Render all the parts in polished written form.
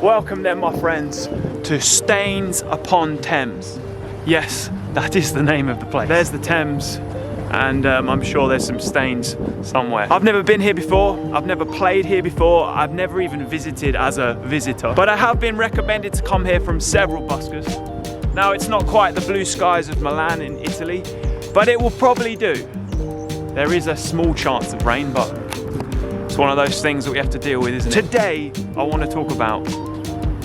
Welcome then, my friends, to Staines upon Thames. Yes, that is the name of the place. There's the Thames, and I'm sure there's some Staines somewhere. I've never been here before, I've never played here before, I've never even visited as a visitor, but I have been recommended to come here from several buskers. Now, it's not quite the blue skies of Milan in Italy, but it will probably do. There is a small chance of rain, but it's one of those things that we have to deal with, isn't it? Today, I want to talk about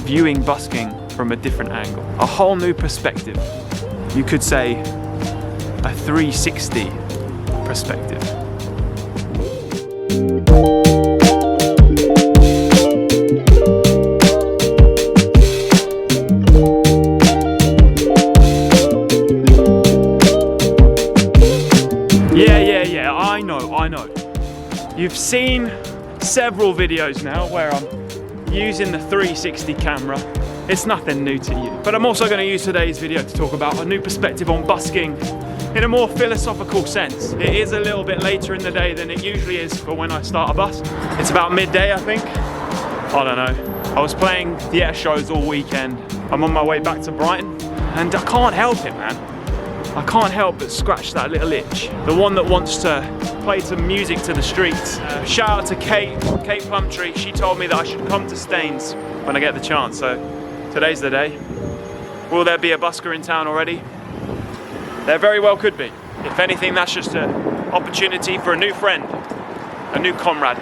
viewing busking from a different angle. A whole new perspective. You could say a 360 perspective. Yeah, I know. You've seen several videos now where I'm using the 360 camera. It's nothing new to you. But I'm also going to use today's video to talk about a new perspective on busking in a more philosophical sense. It is a little bit later in the day than it usually is for when I start a busk. It's about midday, I think. I don't know. I was playing theatre shows all weekend. I'm on my way back to Brighton, and I can't help it, man. I can't help but scratch that little itch. The one that wants to play some music to the streets. Shout out to Kate Plumtree. She told me that I should come to Staines when I get the chance, so today's the day. Will there be a busker in town already? There very well could be. If anything, that's just an opportunity for a new friend, a new comrade.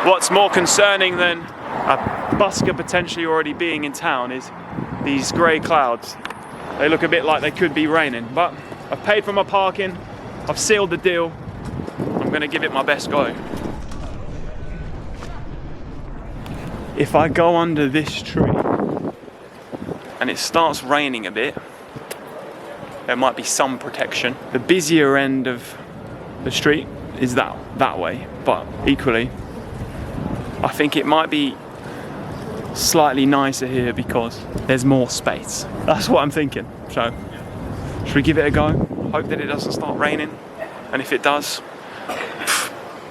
What's more concerning than a busker potentially already being in town is these grey clouds. They look a bit like they could be raining, but I've paid for my parking, I've sealed the deal, I'm gonna give it my best go. If I go under this tree and it starts raining a bit, there might be some protection. The busier end of the street is that way, but equally, I think it might be slightly nicer here because there's more space. That's what I'm thinking. So, should we give it a go? Hope that it doesn't start raining, and if it does,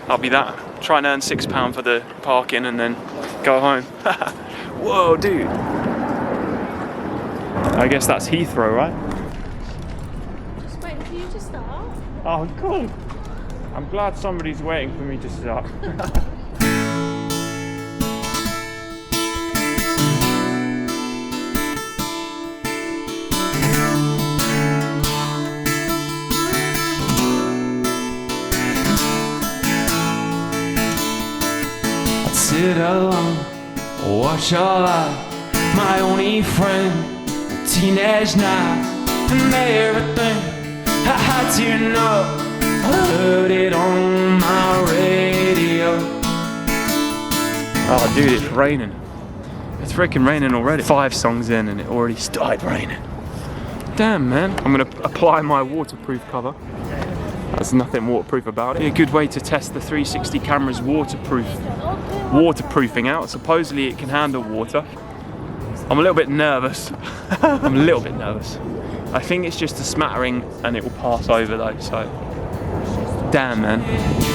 I'll be that. Try and earn £6 for the parking and then go home. Whoa, dude. I guess that's Heathrow, right? Just waiting for you to start. Oh, cool. I'm glad somebody's waiting for me to start. Sit alone, watch all life, my only friend, teenage night, and everything I had to know, I heard it on my radio. Oh dude, it's raining. It's freaking raining already. 5 songs in and it already started raining. Damn, man. I'm gonna apply my waterproof cover. There's nothing waterproof about it. A good way to test the 360 camera's waterproofing out. Supposedly it can handle water. I'm a little bit nervous. I'm a little bit nervous. I think it's just a smattering and it will pass over though, so. Damn, man.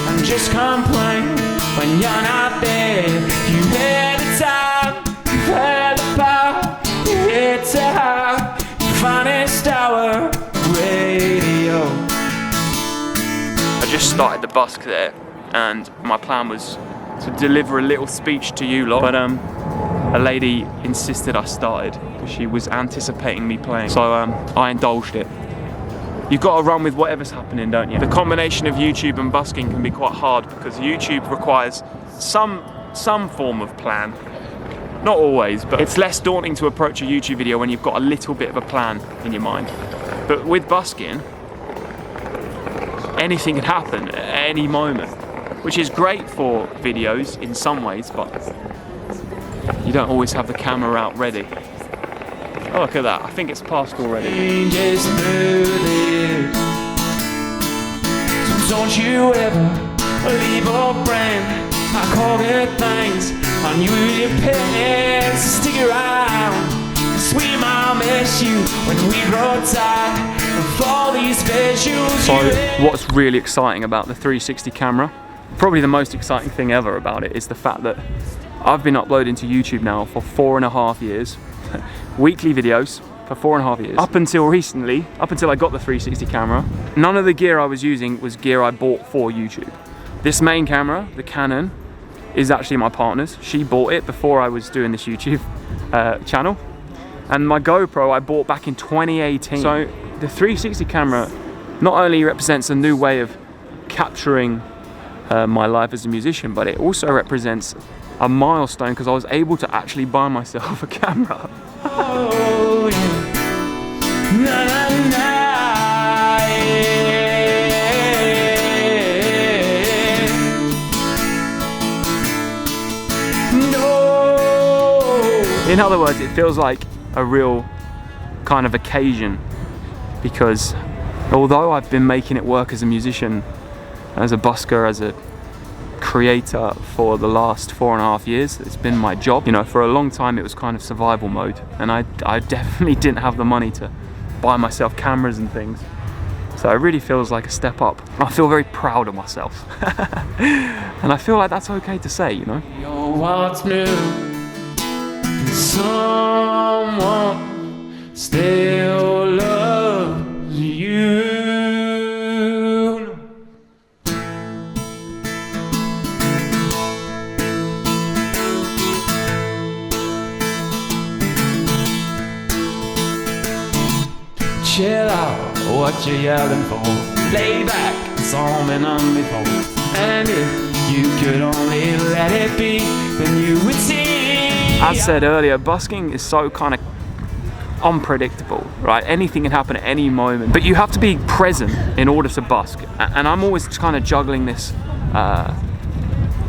I'm just complaining when you're not there. You had the time, you had the power, you hit to have your finest hour radio. I just started the busk there, and my plan was to deliver a little speech to you lot, but a lady insisted I started because she was anticipating me playing, so I indulged it. You've got to run with whatever's happening, don't you? The combination of YouTube and busking can be quite hard because YouTube requires some form of plan. Not always, but it's less daunting to approach a YouTube video when you've got a little bit of a plan in your mind. But with busking, anything can happen at any moment, which is great for videos in some ways, but you don't always have the camera out ready. Oh, look at that. I think it's passed already. Changes through the years. So don't you ever leave a brand. I call good things on you your pants. Stick around, 'cause we might miss you when we grow tired of all these visuals. So what's really exciting about the 360 camera, probably the most exciting thing ever about it, is the fact that I've been uploading to YouTube now for 4.5 years, weekly videos for 4.5 years. Up until recently, up until I got the 360 camera, none of the gear I was using was gear I bought for YouTube. This main camera, the Canon, is actually my partner's. She bought it before I was doing this YouTube channel. And my GoPro I bought back in 2018. So the 360 camera not only represents a new way of capturing my life as a musician, but it also represents a milestone because I was able to actually buy myself a camera. Oh, yeah. Na, na, na, yeah. No. In other words, it feels like a real kind of occasion, because although I've been making it work as a musician, as a busker, as a creator for the last 4.5 years, it's been my job. You know, for a long time it was kind of survival mode, and I definitely didn't have the money to buy myself cameras and things. So it really feels like a step up. I feel very proud of myself. And I feel like that's okay to say, you know? You're what's new. Someone still loves you. Chill out, what you yelling for? Lay back, it's all been on before. And if you could only let it be, then you would see. As said earlier, busking is so kind of unpredictable, right? Anything can happen at any moment, but you have to be present in order to busk. And I'm always kind of juggling this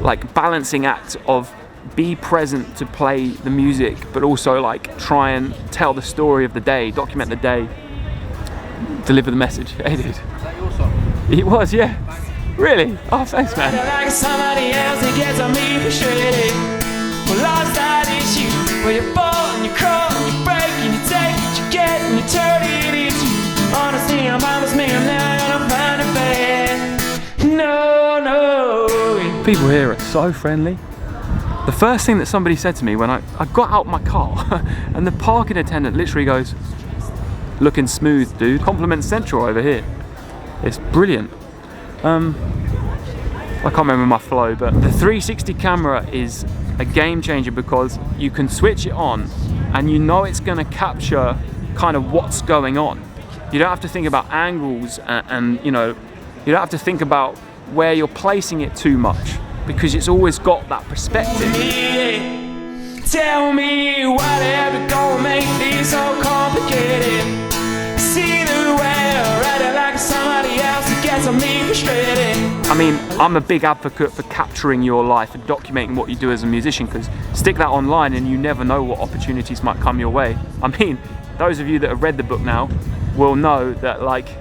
like balancing act of be present to play the music, but also like try and tell the story of the day, document the day, deliver the message. Hey, dude. Is that your song? It was, yeah. Really? Oh, thanks, man. Like somebody else that gets on me frustrated. Well, lost that issue where you fall and you crawl and you break and you take what you get and you turn it into honesty. I promise me I'm never gonna find a bed. No, no. People here are so friendly. The first thing that somebody said to me when I got out my car and the parking attendant literally goes, "Looking smooth, dude." Compliment central over here. It's brilliant. I can't remember my flow, but the 360 camera is a game changer because you can switch it on and you know it's going to capture kind of what's going on. You don't have to think about angles and you know, you don't have to think about where you're placing it too much because it's always got that perspective. Tell me why they have to go and make these so complicated. See the way I ride it like somebody else that gets on me frustrated. I mean, I'm a big advocate for capturing your life and documenting what you do as a musician, because stick that online and you never know what opportunities might come your way. I mean, those of you that have read the book now will know that like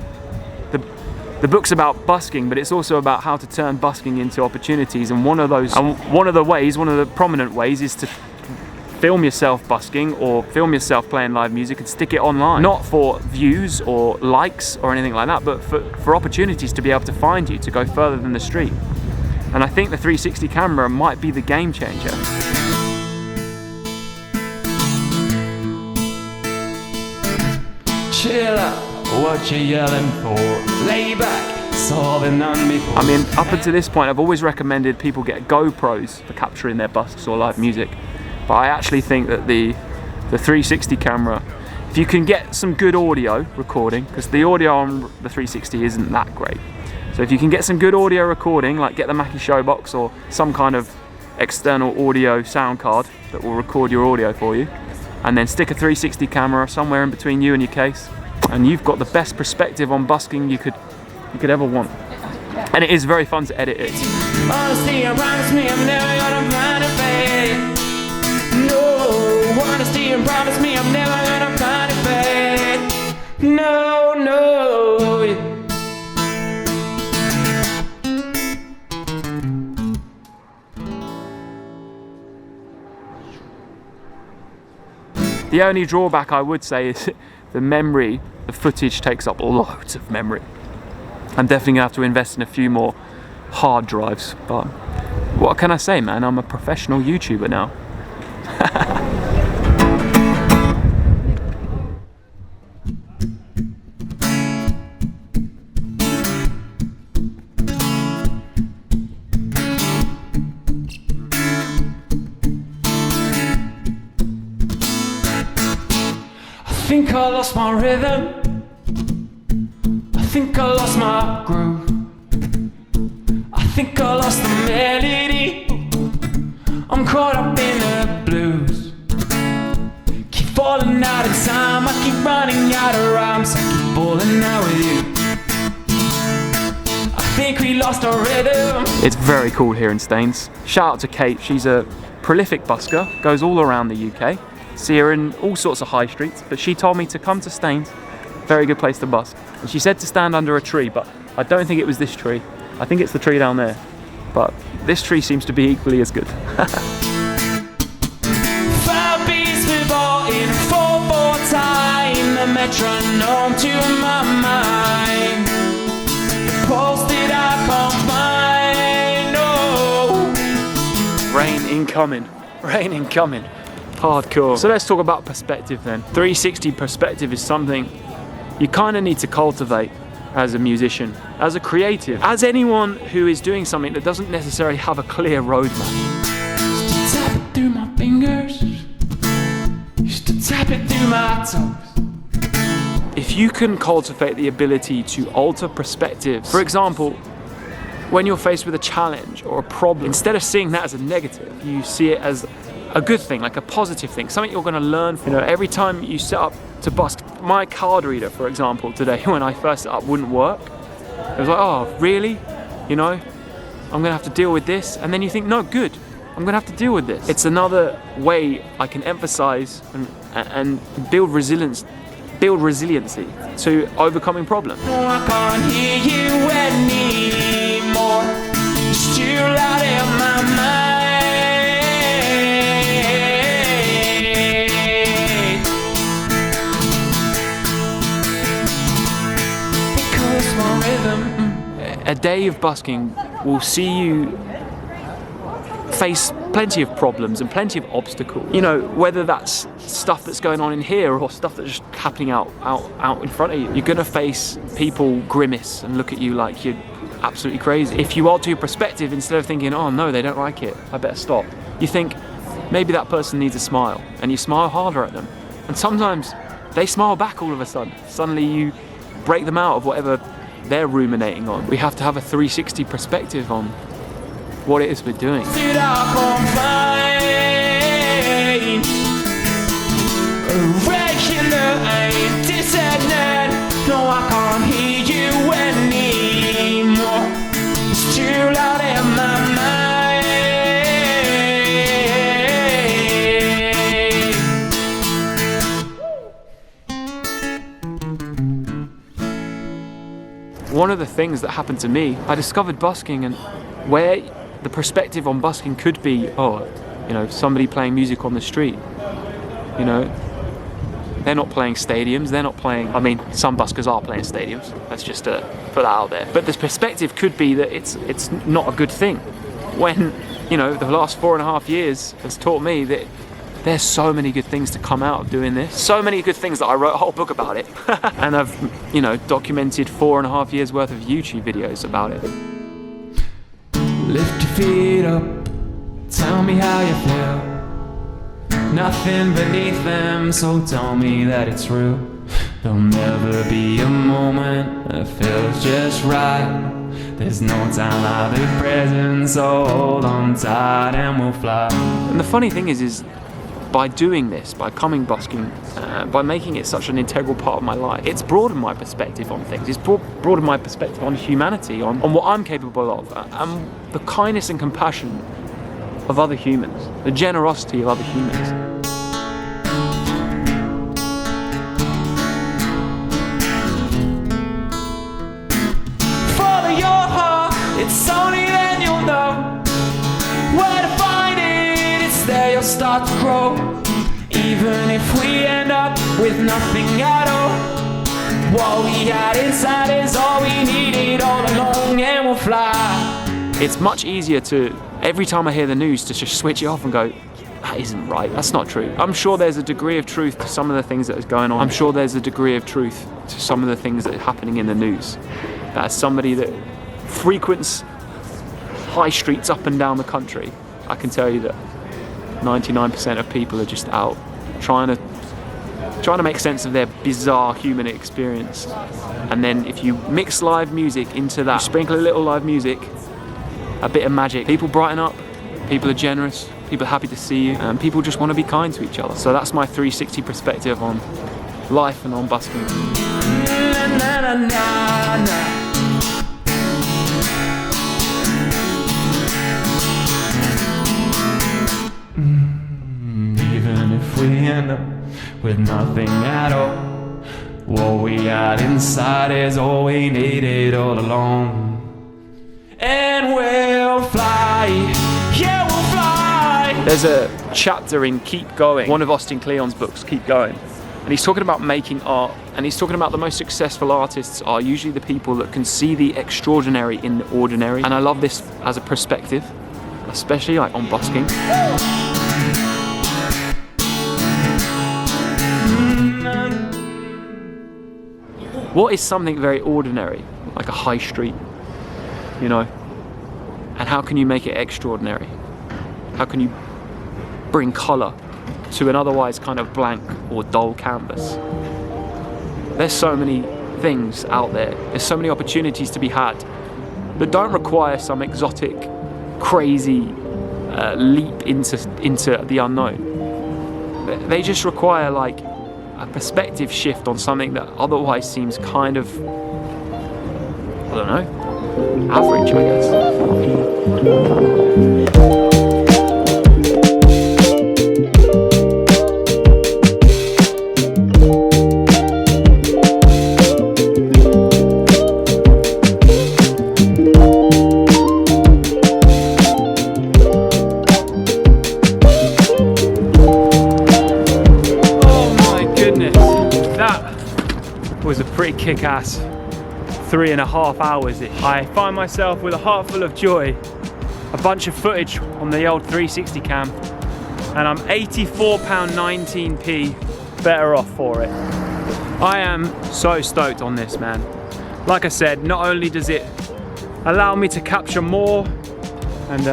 the book's about busking, but it's also about how to turn busking into opportunities, and one of the prominent ways is to film yourself busking or film yourself playing live music and stick it online. Not for views or likes or anything like that, but for opportunities to be able to find you, to go further than the street. And I think the 360 camera might be the game changer. Chill out, what you yelling for? Lay back, solving on me. I mean, up until this point, I've always recommended people get GoPros for capturing their busks or live music. But I actually think that the 360 camera, if you can get some good audio recording, because the audio on the 360 isn't that great. So if you can get some good audio recording, like get the Mackie Showbox or some kind of external audio sound card that will record your audio for you, and then stick a 360 camera somewhere in between you and your case, and you've got the best perspective on busking you could ever want. And it is very fun to edit it. Honesty, I promise me I'm never gonna find a bed. No, honesty, and promise me I'm never gonna find it bad. No, no. The only drawback I would say is the memory, the footage takes up loads of memory. I'm definitely gonna have to invest in a few more hard drives, but What can I say, man? I'm a professional YouTuber now. I think I lost my rhythm. I think I lost my groove. I think I lost the melody. I'm caught up in the blues. Keep falling out of time. I keep running out of rhymes. I keep falling out with you. I think we lost our rhythm. It's very cool here in Staines. Shout out to Kate. She's a prolific busker. Goes all around the UK. See her in all sorts of high streets, but she told me to come to Staines, very good place to busk. And she said to stand under a tree, but I don't think it was this tree. I think it's the tree down there, but this tree seems to be equally as good. 5 beats before in 4/4 time, the metronome to my mind. The pulse that I can't find, no. Rain incoming, rain incoming. Hardcore. So let's talk about perspective then. 360 perspective is something you kind of need to cultivate as a musician, as a creative, as anyone who is doing something that doesn't necessarily have a clear roadmap. Used to tap it through my fingers. Used to tap it through my toes. If you can cultivate the ability to alter perspective, for example, when you're faced with a challenge or a problem, instead of seeing that as a negative, you see it as a good thing, like a positive thing, something you're going to learn from. You know, every time you set up to busk, my card reader, for example, today, when I first set up, wouldn't work. It was like, oh, really? You know, I'm going to have to deal with this. And then you think, no, good, I'm going to have to deal with this. It's another way I can emphasize and build resiliency to overcoming problems. No, I can't hear you anymore. It's too loud in my mind. A day of busking will see you face plenty of problems and plenty of obstacles. You know, whether that's stuff that's going on in here or stuff that's just happening out in front of you. You're gonna face people grimace and look at you like you're absolutely crazy. If you alter your perspective, instead of thinking, oh no, they don't like it, I better stop, you think, maybe that person needs a smile, and you smile harder at them. And sometimes they smile back all of a sudden. Suddenly you break them out of whatever they're ruminating on. We have to have a 360 perspective on what it is we're doing. No, I can't hear you anymore. It's too loud in my mind. One of the things that happened to me, I discovered busking, and where the perspective on busking could be, oh, you know, somebody playing music on the street. You know, they're not playing stadiums, they're not playing, I mean, some buskers are playing stadiums, let's just put that out there. But this perspective could be that it's not a good thing. When, you know, the last 4.5 years has taught me that there's so many good things to come out of doing this. So many good things that I wrote a whole book about it. And I've, you know, documented 4.5 years worth of YouTube videos about it. Lift your feet up, tell me how you feel. Nothing beneath them, so tell me that it's real. There'll never be a moment that feels just right. There's no time like the present, so hold on tight and we'll fly. And the funny thing is by doing this, by coming busking, by making it such an integral part of my life, it's broadened my perspective on things. It's broadened my perspective on humanity, on what I'm capable of, and the kindness and compassion of other humans, the generosity of other humans. Follow your heart, it's only then you'll know where to find it. It's there you'll start to grow. Even if we end up with nothing at all, what we had inside is all we needed all along, and we'll fly. It's much easier to, every time I hear the news, to just switch it off and go, that isn't right, that's not true. I'm sure there's a degree of truth to some of the things that is going on. I'm sure there's a degree of truth to some of the things that are happening in the news. That as somebody that frequents high streets up and down the country, I can tell you that 99% of people are just out trying to make sense of their bizarre human experience. And then if you mix live music into that, sprinkle a little live music, a bit of magic, people brighten up, people are generous, people are happy to see you, and people just want to be kind to each other. So that's my 360 perspective on life and on busking. Even if we end up with nothing at all, what we got inside is all we needed all along. And we'll fly, yeah, we'll fly. There's a chapter in Keep Going, one of Austin Kleon's books, Keep Going, and he's talking about making art, and he's talking about the most successful artists are usually the people that can see the extraordinary in the ordinary. And I love this as a perspective, especially like on busking. What is something very ordinary, like a high street, you know? And how can you make it extraordinary? How can you bring colour to an otherwise kind of blank or dull canvas? There's so many things out there, there's so many opportunities to be had that don't require some exotic, crazy leap into the unknown. They just require like a perspective shift on something that otherwise seems kind of, I don't know, average, I guess. Was a pretty kick-ass 3.5 hours-ish. I find myself with a heart full of joy, a bunch of footage on the old 360 cam, and I'm £84.19p better off for it. I am so stoked on this, man. Like I said, not only does it allow me to capture more and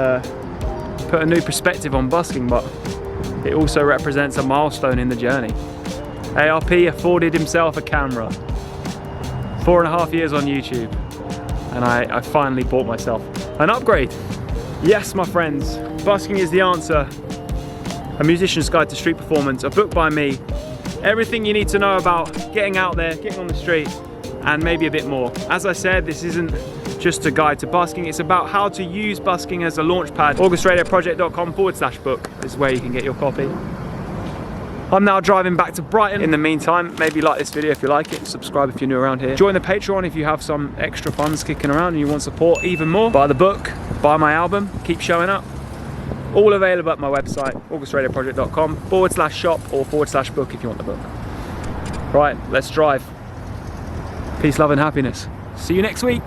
put a new perspective on busking, but it also represents a milestone in the journey. ARP afforded himself a camera. 4.5 years on YouTube, and I finally bought myself an upgrade. Yes, my friends, busking is the answer. A musician's guide to street performance, a book by me. Everything you need to know about getting out there, getting on the street, and maybe a bit more. As I said, this isn't just a guide to busking, it's about how to use busking as a launch pad. augustradioproject.com/book is where you can get your copy. I'm now driving back to Brighton. In the meantime, maybe like this video if you like it, subscribe if you're new around here. Join the Patreon if you have some extra funds kicking around and you want support even more. Buy the book, buy my album, keep showing up. All available at my website, augustradioproject.com/shop or /book if you want the book. Right, let's drive. Peace, love and happiness. See you next week.